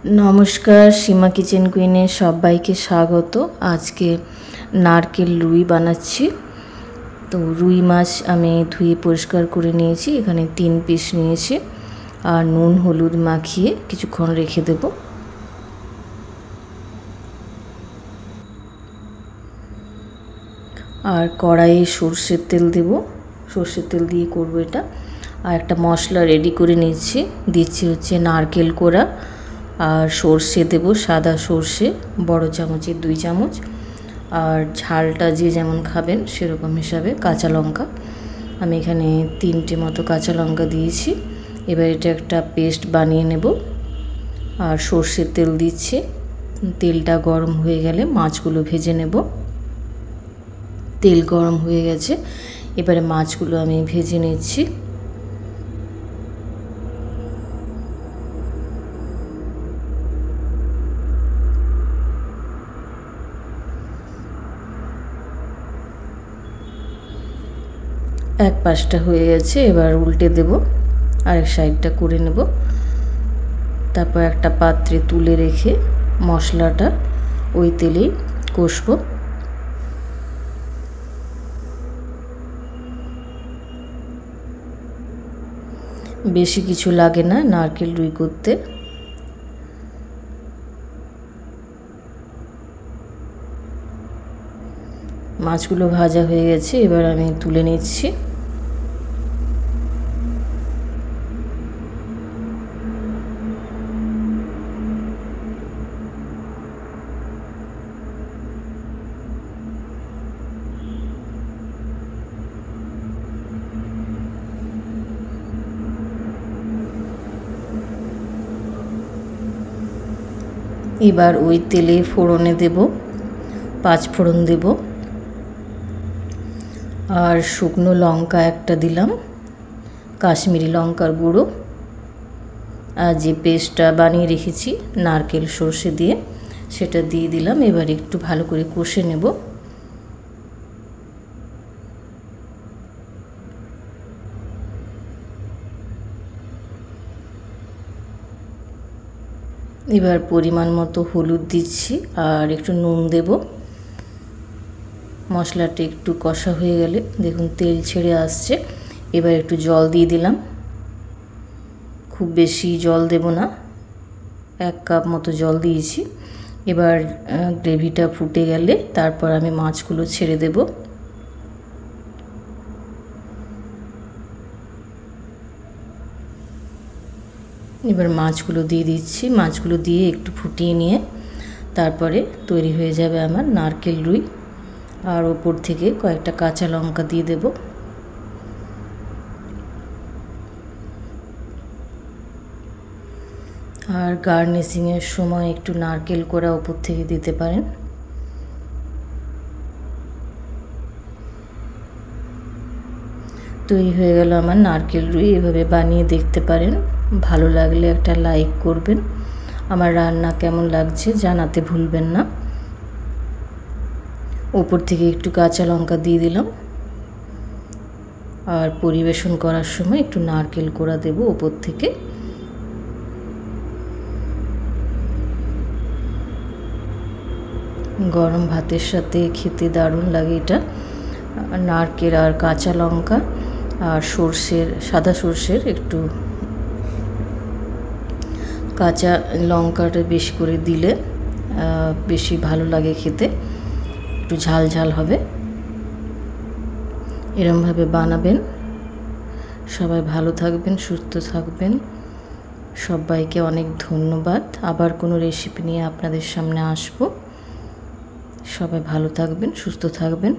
नमस्कार सीमा किचेन कुइने सबाइके स्वागत। आज के नारकेल रुई बानाচ্ছি। तो रुई माछ आमी धुए परिष्कार करे निয়েছি। এখানে 3 পিস নিয়েছি আর নুন হলুদ মাখিয়ে কিছুক্ষণ রেখে দেব। আর কড়াইয়ে সরষের তেল দেব। সরষের তেল দিয়ে করব এটা। আর একটা মশলা রেডি করে নিয়েছি। দিচ্ছি হচ্ছে নারকেল কোড়া আর সরষে দেব, সাদা সরষে বড় চামচের 2 চামচ। আর ঝালটা যে যেমন খাবেন সেরকম হিসাবে কাঁচা লঙ্কা আমি এখানে 3টে মতো কাঁচা লঙ্কা দিয়েছি। এবার এটা একটা পেস্ট বানিয়ে নেব। আর সরষের তেল দিচ্ছি। তেলটা গরম হয়ে গেলে মাছগুলো ভেজে নেব। তেল গরম হয়ে গেছে, এবারে মাছগুলো আমি ভেজে নিচ্ছি। এক পাশটা হয়ে গেছে, এবার উল্টে দেব, আরেক সাইডটা করে নেব। তারপর একটা পাত্রে তুলে রেখে মশলাটা ওই তেলেই কষবো। বেশি কিছু লাগে না নারকেল রুই করতে। মাছগুলো ভাজা হয়ে গেছে, এবার আমি তুলে নিচ্ছি। এবার ওই তেলে ফোড়নে দেব, 5 ফোড়ন দেব আর শুকনো লঙ্কা একটা দিলাম, কাশ্মীরি লঙ্কার গুঁড়ো, আর যে পেস্টটা বানিয়ে রেখেছি নারকেল সরষে দিয়ে সেটা দিয়ে দিলাম। এবার একটু ভালো করে কষে নেব। এবার পরিমাণ মতো হলুদ দিচ্ছি আর একটু নুন দেব। মশলাটা একটু কষা হয়ে গেলে দেখুন তেল ছেড়ে আসছে, এবার একটু জল দিয়ে দিলাম। খুব বেশি জল দেব না, 1 কাপ মতো জল দিয়েছি। এবার গ্রেভিটা ফুটে গেলে তারপর আমি মাছগুলো ছেড়ে দেব। এবার মাছগুলো দিয়ে দিচ্ছি। মাছগুলো দিয়ে একটু ফুটিয়ে নিয়ে তারপরে তৈরি হয়ে যাবে আমার নারকেল রুই। আর ওপর থেকে কয়েকটা কাঁচা লঙ্কা দিয়ে দেব। আর গার্নিশিংয়ের সময় একটু নারকেল কোড়া ওপর থেকে দিতে পারেন। তৈরি হয়ে গেল আমার নারকেল রুই। এভাবে বানিয়ে দেখতে পারেন। ভালো লাগলে একটা লাইক করবেন। আমার রান্না কেমন লাগছে জানাতে ভুলবেন না। উপর থেকে একটু কাঁচা লঙ্কা দিয়ে দিলাম। আর পরিবেশন করার সময় একটু নারকেল কোড়া দেব উপর থেকে। গরম ভাতের সাথে খেতে দারুণ লাগে এটা। নারকেল আর কাঁচা লঙ্কা আর সরষের, সাদা সরষের একটু কাঁচা লঙ্কাটা বেশি করে দিলে বেশি ভালো লাগে খেতে, একটু ঝাল ঝাল হবে। এরমভাবে বানাবেন। সবাই ভালো থাকবেন, সুস্থ থাকবেন। সবাইকে অনেক ধন্যবাদ। আবার কোনো রেসিপি নিয়ে আপনাদের সামনে আসবো। সবাই ভালো থাকবেন, সুস্থ থাকবেন।